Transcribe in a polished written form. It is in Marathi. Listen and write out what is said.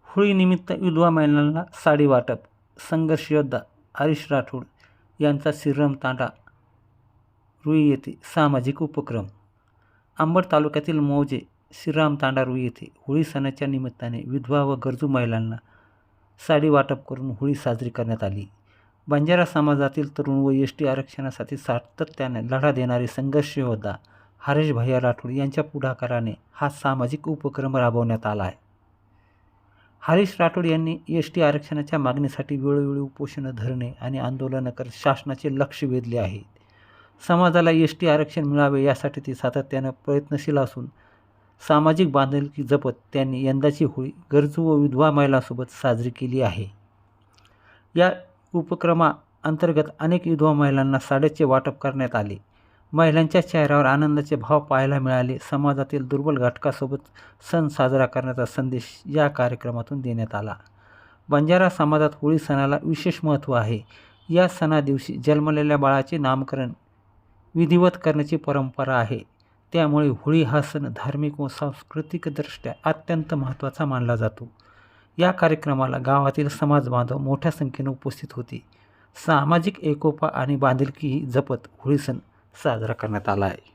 होळीनिमित्त विधवा महिलांना साडी वाटप. संघर्ष योद्धा हरीश राठोड यांचा श्रीराम तांडा रुई येथे सामाजिक उपक्रम. अंबड तालुक्यातील मौजे श्रीराम तांडा रुई येथे होळी सणाच्या निमित्ताने विधवा व गरजू महिलांना साडी वाटप करून होळी साजरी करण्यात आली. बंजारा समाजातील तरुण व एसटी आरक्षणासाठी सातत्याने लढा देणारे संघर्ष योद्धा हरीश भैया राठोड यांच्या पुढाकाराने हा सामाजिक उपक्रम राबवण्यात आला आहे. हरीश राठोड यांनी एसटी आरक्षणाच्या मागणीसाठी वेळोवेळी उपोषण, धरणे आणि आंदोलनं करत शासनाचे लक्ष वेधले आहे. समाजाला एसटी आरक्षण मिळावे यासाठी ते सातत्यानं प्रयत्नशील असून सामाजिक बांधिलकी जपत त्यांनी यंदाची होळी गरजू व विधवा महिलांसोबत साजरी केली आहे. या उपक्रमाअंतर्गत अनेक विधवा महिलांना साड्यांचे वाटप करण्यात आले. महिलांच्या चेहऱ्यावर आनंदाचे भाव पाहायला मिळाले. समाजातील दुर्बल घटकासोबत सण साजरा करण्याचा संदेश या कार्यक्रमातून देण्यात आला. बंजारा समाजात होळी सणाला विशेष महत्त्व आहे. या सणादिवशी जन्मलेल्या बाळाचे नामकरण विधिवत करण्याची परंपरा आहे. त्यामुळे होळी हा सण धार्मिक व सांस्कृतिकदृष्ट्या अत्यंत महत्त्वाचा मानला जातो. या कार्यक्रमाला गावातील समाज बांधव मोठ्या संख्येने उपस्थित होते. सामाजिक एकोपा आणि बांधिलकी जपत होळी सण साजरा करण्यात आला आहे.